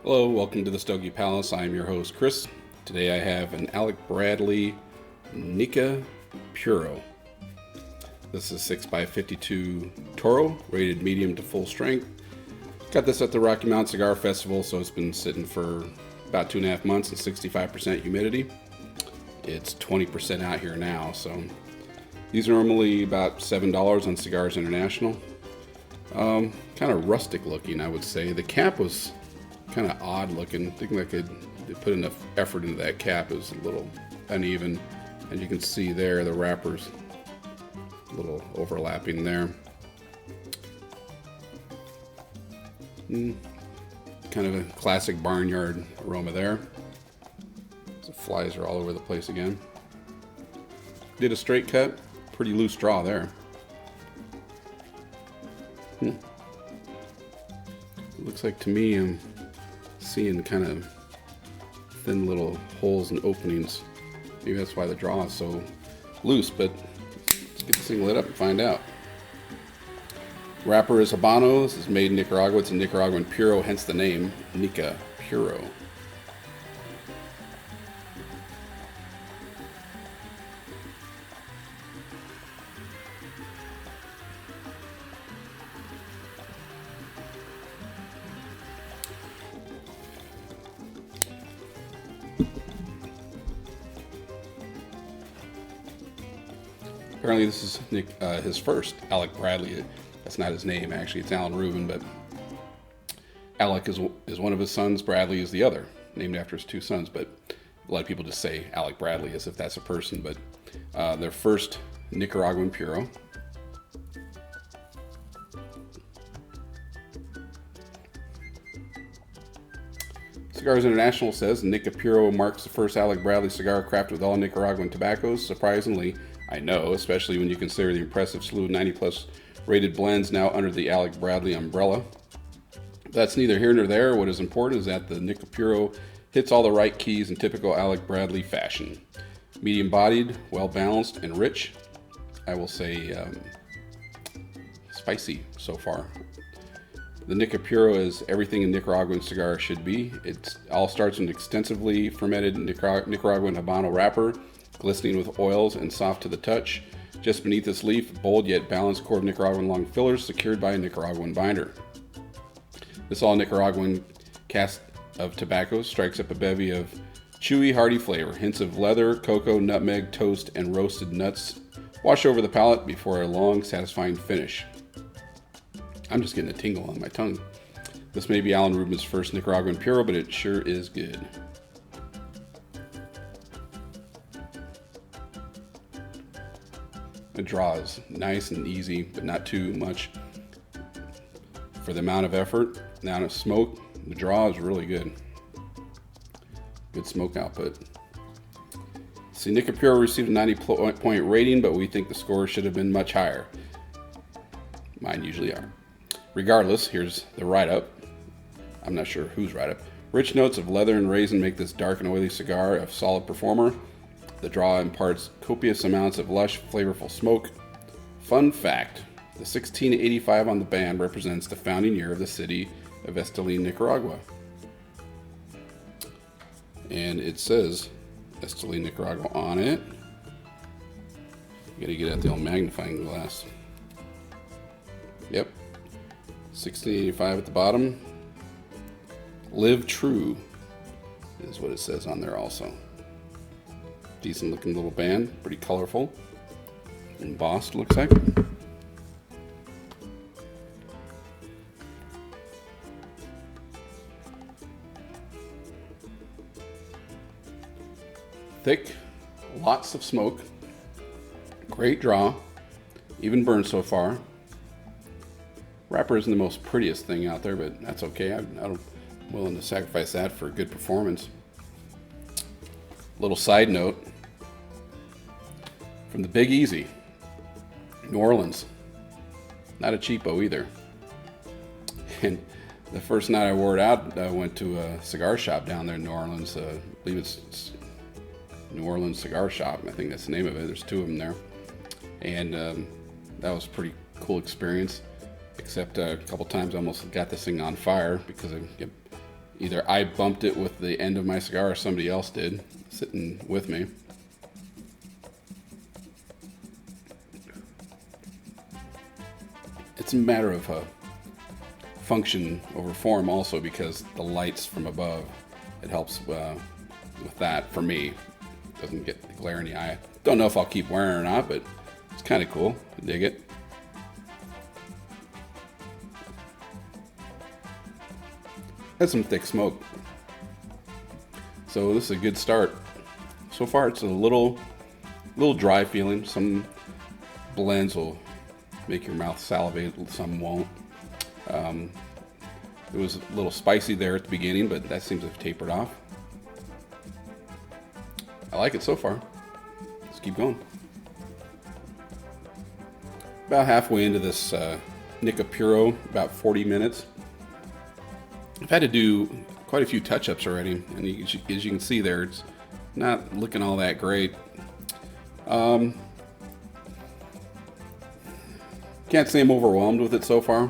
Hello, welcome to the Stogie Palace. I'm your host, Chris. Today I have an Alec Bradley Nica Puro. This is 6x52 Toro, rated medium to full strength. Got this at the Rocky Mountain Cigar Festival, so it's been sitting for about 2.5 months and 65% humidity. It's 20% out here now, so these are normally about $7 on Cigars International. Kind of rustic looking, I would say. The cap was kind of odd looking. I think they put enough effort into that cap. It was a little uneven, and you can see there the wrappers a little overlapping there. Kind of a classic barnyard aroma there. The flies are all over the place again. Did a straight cut, pretty loose draw there. It looks like to me I'm seeing kind of thin little holes and openings. Maybe that's why the draw is so loose, but let's get this thing lit up and find out. Wrapper is Habano. This is made in Nicaragua. It's a Nicaraguan Puro, hence the name Nica Puro. Apparently this is his first, Alec Bradley. That's not his name, actually. It's Alan Rubin, but Alec is one of his sons. Bradley is the other, named after his two sons. But a lot of people just say Alec Bradley as if that's a person. But their first Nicaraguan Puro. Cigars International says Nica Puro marks the first Alec Bradley cigar crafted with all Nicaraguan tobaccos. Surprisingly, I know, especially when you consider the impressive slew of 90-plus rated blends now under the Alec Bradley umbrella. That's neither here nor there. What is important is that the Nica Puro hits all the right keys in typical Alec Bradley fashion. Medium-bodied, well-balanced, and rich. I will say spicy so far. The Nica Puro is everything a Nicaraguan cigar should be. It all starts with an extensively fermented Nicaraguan Habano wrapper, glistening with oils and soft to the touch. Just beneath this leaf, bold yet balanced core of Nicaraguan long fillers secured by a Nicaraguan binder. This all Nicaraguan cast of tobaccos strikes up a bevy of chewy, hearty flavor. Hints of leather, cocoa, nutmeg, toast, and roasted nuts wash over the palate before a long, satisfying finish. I'm just getting a tingle on my tongue. This may be Alan Rubin's first Nicaraguan Puro, but it sure is good. The draw is nice and easy, but not too much for the amount of effort. The amount of smoke, the draw is really good. Good smoke output. See, Nica Puro received a 90-point rating, but we think the score should have been much higher. Mine usually are. Regardless, here's the write-up. I'm not sure whose write-up. Rich notes of leather and raisin make this dark and oily cigar a solid performer. The draw imparts copious amounts of lush, flavorful smoke. Fun fact, the 1685 on the band represents the founding year of the city of Esteli, Nicaragua. And it says Esteli, Nicaragua on it. You gotta get out the old magnifying glass. Yep. 1685 at the bottom. Live true is what it says on there also. Decent looking little band, pretty colorful. Embossed, looks like. Thick, lots of smoke. Great draw, even burn so far. Wrapper isn't the most prettiest thing out there, but that's okay. I'm willing to sacrifice that for a good performance. Little side note from the Big Easy, New Orleans. Not a cheapo either. And the first night I wore it out, I went to a cigar shop down there in New Orleans. I believe it's New Orleans Cigar Shop. I think that's the name of it. There's two of them there. And that was a pretty cool experience. Except a couple times I almost got this thing on fire because Either I bumped it with the end of my cigar or somebody else did, sitting with me. It's a matter of function over form also, because the lights from above, it helps with that for me. Doesn't get the glare in the eye. Don't know if I'll keep wearing it or not, but it's kind of cool. I dig it. Has some thick smoke. So this is a good start. So far it's a little dry feeling. Some blends will make your mouth salivate, some won't. It was a little spicy there at the beginning, but that seems to have tapered off. I like it so far. Let's keep going. About halfway into this Nica Puro, about 40 minutes. I've had to do quite a few touch-ups already, and as you can see there, it's not looking all that great. Can't say I'm overwhelmed with it so far.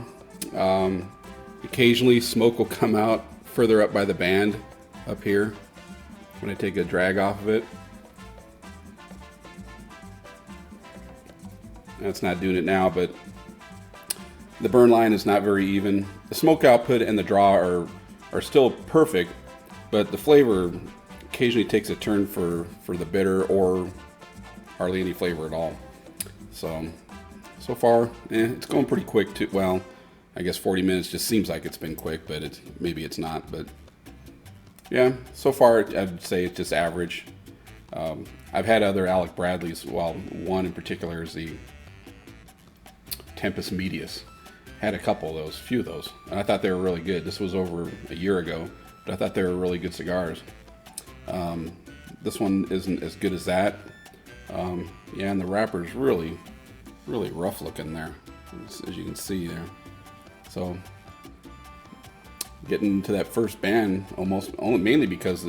Occasionally smoke will come out further up by the band up here when I take a drag off of it. That's not doing it now, but the burn line is not very even. The smoke output and the draw are still perfect, but the flavor occasionally takes a turn for the bitter or hardly any flavor at all. So far, it's going pretty quick too. Well, I guess 40 minutes just seems like it's been quick, but maybe it's not. But yeah, so far I'd say it's just average. I've had other Alec Bradleys. Well, one in particular is the Tempus Medius. Had a couple of those, few of those, and I thought they were really good. This was over a year ago, but I thought they were really good cigars. This one isn't as good as that. Yeah, and the wrapper's really rough looking there, as you can see there. So getting to that first band mainly because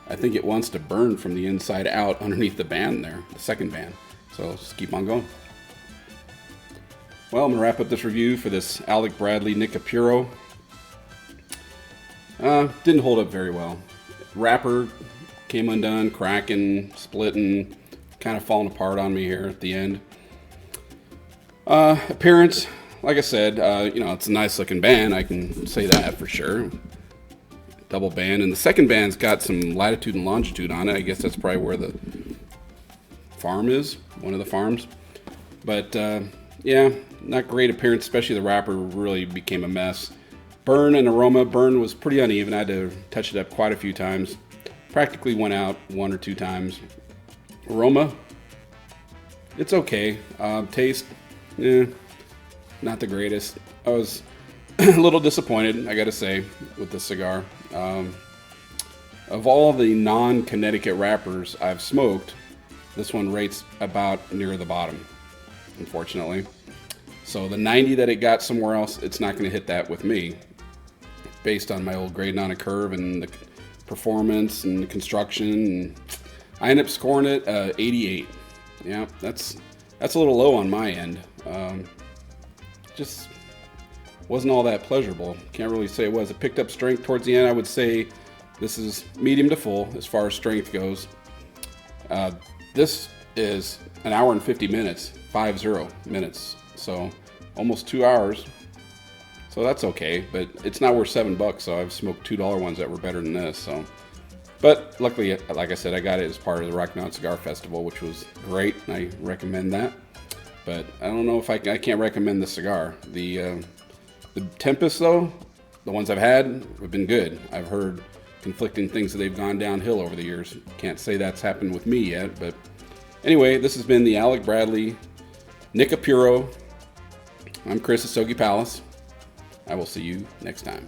I think it wants to burn from the inside out underneath the band there, the second band. So let's just keep on going. Well, I'm gonna wrap up this review for this Alec Bradley Nica Puro. Didn't hold up very well. Wrapper came undone, cracking, splitting, kind of falling apart on me here at the end. Appearance, like I said, it's a nice looking band. I can say that for sure. Double band, and the second band's got some latitude and longitude on it. I guess that's probably where the farm is, one of the farms. But yeah, not great appearance, especially the wrapper really became a mess. Burn and aroma. Burn was pretty uneven. I had to touch it up quite a few times. Practically went out 1 or 2 times. Aroma, it's okay. Taste, not the greatest. I was a little disappointed, I gotta say, with this cigar. Of all the non-Connecticut wrappers I've smoked, this one rates about near the bottom, unfortunately. So the 90 that it got somewhere else, it's not going to hit that with me, based on my old grading on a curve and the performance and the construction. And I ended up scoring it 88. Yeah, that's a little low on my end. Just wasn't all that pleasurable. Can't really say it was. It picked up strength towards the end. I would say this is medium to full as far as strength goes. This is an hour and 50 minutes, 50 minutes. So almost 2 hours. So that's okay, but it's not worth $7. So I've smoked $2 ones that were better than this. So, but luckily, like I said, I got it as part of the Rocky Mountain Cigar Festival, which was great, and I recommend that. But I don't know if I can't recommend the cigar. The Tempest, though, the ones I've had have been good. I've heard conflicting things that they've gone downhill over the years. Can't say that's happened with me yet, but anyway, this has been the Alec Bradley Nica Puro. I'm Chris at Stogie Palace. I will see you next time.